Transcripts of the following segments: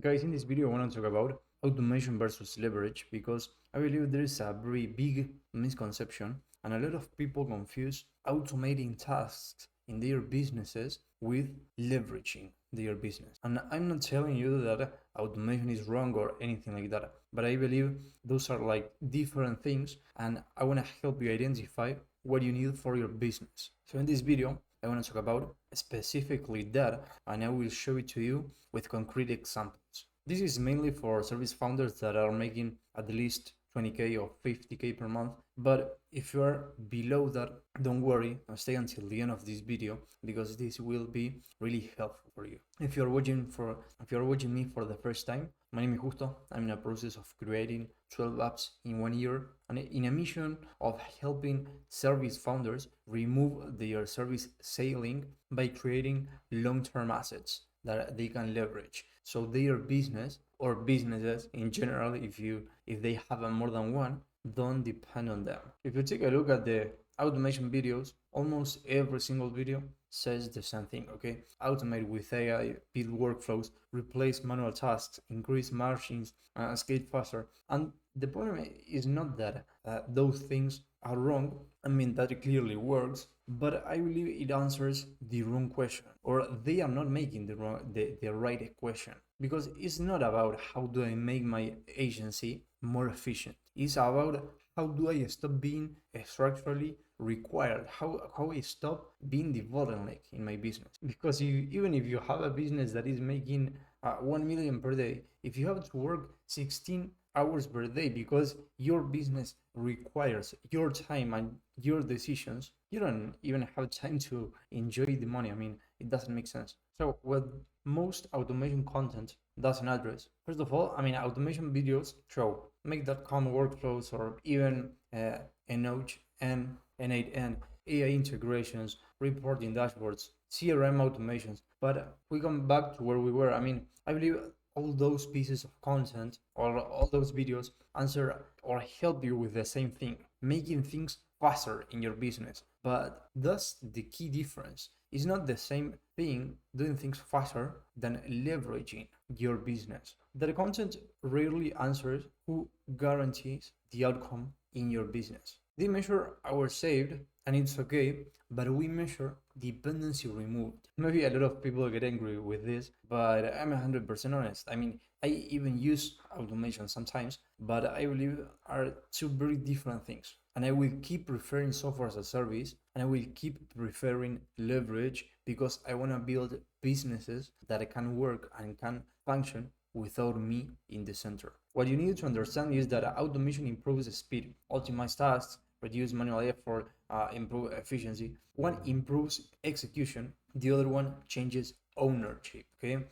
Guys, in this video, I want to talk about automation versus leverage because I believe there is a very big misconception and a lot of people confuse automating tasks in their businesses with leveraging their business. And I'm not telling you that automation is wrong or anything like that, but I believe those are like different things and I want to help you identify what you need for your business. So in this video, I want to talk about specifically that, and I will show it to you with concrete examples. This is mainly for service founders that are making at least 20K or 50K per month. But if you are below that, don't worry, stay until the end of this video because this will be really helpful for you. If you're watching me for the first time, my name is Justo. I'm in a process of creating 12 apps in 1 year and in a mission of helping service founders remove their service ceiling by creating long-term assets that they can leverage. So their business or businesses in general, if they have a more than one, don't depend on them. If you take a look at the automation videos, almost every single video says the same thing, okay? Automate with AI, build workflows, replace manual tasks, increase margins, scale faster. And the problem is not that those things are wrong. I mean, that clearly works, but I believe it answers the wrong question, or they are not making the right question, because it's not about how do I make my agency more efficient. It's about how do I stop being structurally required, how I stop being the bottleneck in my business. Because even if you have a business that is making 1 million per day, if you have to work 16 hours per day because your business requires your time and your decisions, you don't even have time to enjoy the money. I mean, it doesn't make sense. So what most automation content doesn't address, first of all, I mean, automation videos show make.com workflows or even Notch and N8N, AI integrations, reporting dashboards, CRM automations. But we come back to where we were. I mean, I believe all those pieces of content or all those videos answer or help you with the same thing, making things faster in your business. But thus the key difference is not the same thing doing things faster than leveraging your business. The content rarely answers who guarantees the outcome in your business. They measure hours saved, and it's okay, but we measure dependency removed. Maybe a lot of people get angry with this, but I'm 100% honest. I mean, I even use automation sometimes, but I believe are two very different things. And I will keep preferring software as a service, and I will keep preferring leverage because I want to build businesses that can work and can function without me in the center. What you need to understand is that automation improves speed, optimize tasks, reduce manual effort, improve efficiency. One improves execution, the other one changes ownership, okay?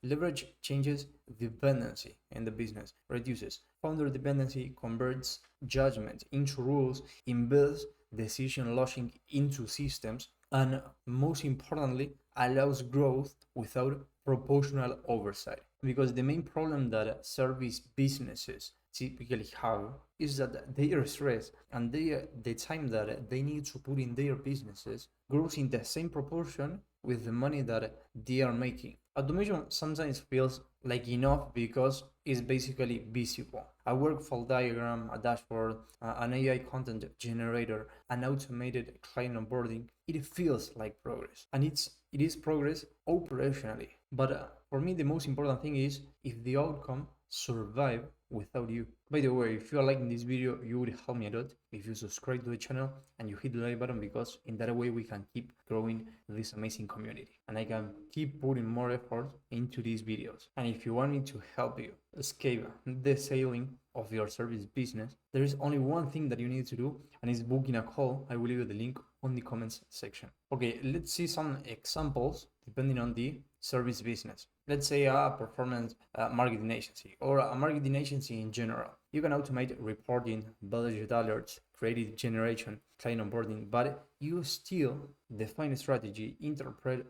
Leverage changes dependency in the business, reduces founder dependency, converts judgment into rules, embeds decision logic into systems, and most importantly, allows growth without proportional oversight. Because the main problem that service businesses typically have is that their stress and the time that they need to put in their businesses grows in the same proportion with the money that they are making. Automation sometimes feels like enough because it's basically visible. A workflow diagram, a dashboard, an AI content generator, an automated client onboarding. It feels like progress, and it is progress operationally. But for me, the most important thing is if the outcome survive without you. By the way, if you are liking this video, you would help me a lot if you subscribe to the channel and you hit the like button, because in that way we can keep growing this amazing community and I can keep putting more effort into these videos. And if you want me to help you escape the ceiling of your service business, there is only one thing that you need to do, and it's booking a call. I will leave the link on the comments section. Okay, let's see some examples depending on the service business. Let's say a performance marketing agency or a marketing agency in general. You can automate reporting, budget alerts, creative generation, client onboarding, but you still define a strategy, interpret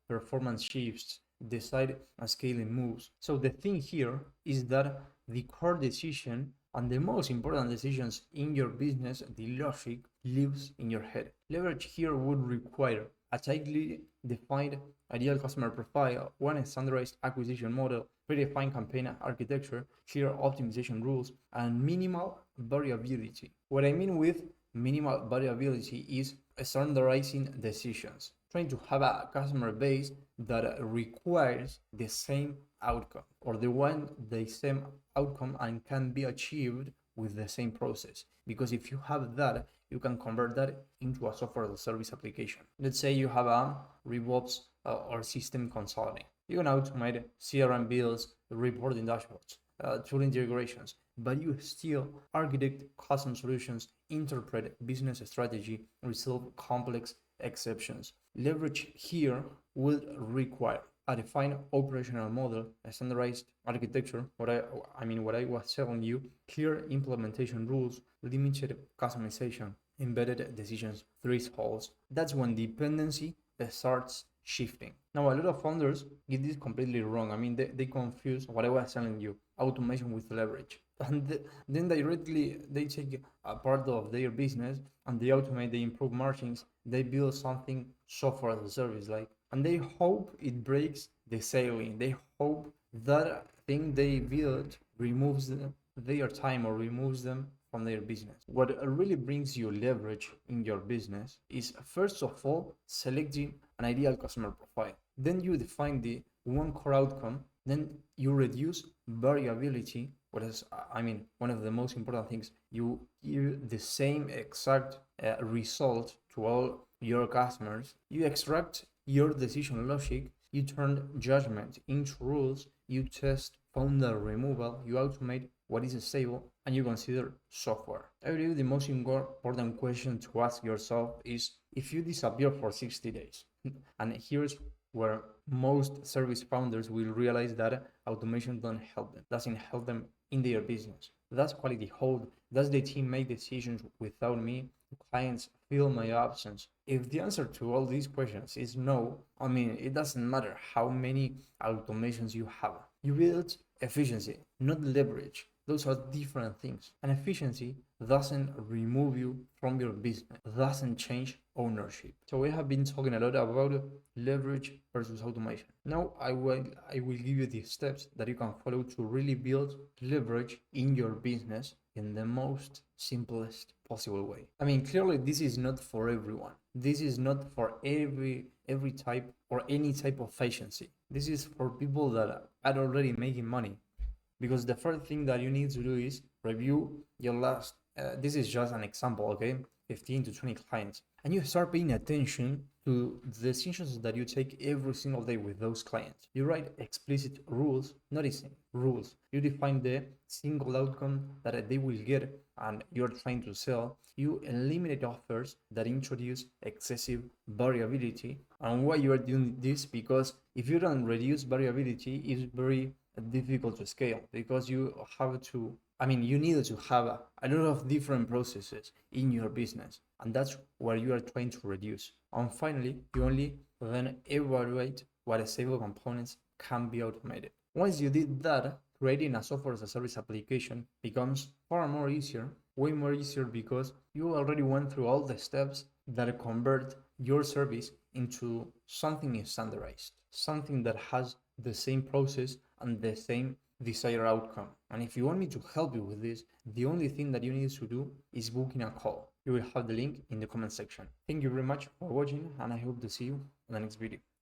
performance shifts, decide scaling moves. So the thing here is that the core decision and the most important decisions in your business, the logic lives in your head. Leverage here would require a tightly defined ideal customer profile, one standardized acquisition model, predefined campaign architecture, clear optimization rules, and minimal variability. What I mean with minimal variability is standardizing decisions, trying to have a customer base that requires the same outcome or the same outcome and can be achieved with the same process. Because if you have that, you can convert that into a software as a service application. Let's say you have a RevOps or system consulting. You can automate CRM builds, reporting dashboards, tool integrations, but you still architect custom solutions, interpret business strategy, resolve complex exceptions. Leverage here will require a defined operational model, a standardized architecture, what I was telling you, clear implementation rules, limited customization, embedded decisions, thresholds. That's when dependency starts shifting. Now, a lot of founders get this completely wrong. They confuse what I was telling you, automation with leverage. And then directly they take a part of their business and they automate, they improve margins, they build something software as a service like, and they hope it breaks the ceiling. They hope that thing they build removes their time or removes them from their business. What really brings you leverage in your business is, first of all, selecting an ideal customer profile. Then you define the one core outcome. Then you reduce variability. One of the most important things, you give the same exact result to all your customers. You extract your decision logic. You turn judgment into rules. You test founder removal. You automate what is stable, and you consider software. I believe the most important question to ask yourself is, if you disappear for 60 days, and here's where most service founders will realize that automation doesn't help them in their business. That's quality hold. Does the team make decisions without me? Do clients feel my absence? If the answer to all these questions is no, it doesn't matter how many automations you have. You build efficiency, not leverage. Those are different things. And efficiency doesn't remove you from your business, doesn't change ownership. So we have been talking a lot about leverage versus automation. Now I will give you the steps that you can follow to really build leverage in your business in the most simplest possible way. Clearly this is not for everyone. This is not for every type or any type of efficiency. This is for people that are already making money. Because the first thing that you need to do is review your last, this is just an example, okay? 15 to 20 clients. And you start paying attention to the decisions that you take every single day with those clients. You write explicit rules, noticing rules. You define the single outcome that they will get and you're trying to sell. You eliminate offers that introduce excessive variability. And why you are doing this? Because if you don't reduce variability, it's very difficult to scale, because you have to, you need to have a lot of different processes in your business, and that's where you are trying to reduce. And finally, you only then evaluate what stable components can be automated. Once you did that, creating a software as a service application becomes far more easier, way more easier, because you already went through all the steps that convert your service into something standardized, something that has the same process and the same desired outcome. And if you want me to help you with this, the only thing that you need to do is booking a call. You will have the link in the comment section. Thank you very much for watching, and I hope to see you in the next video.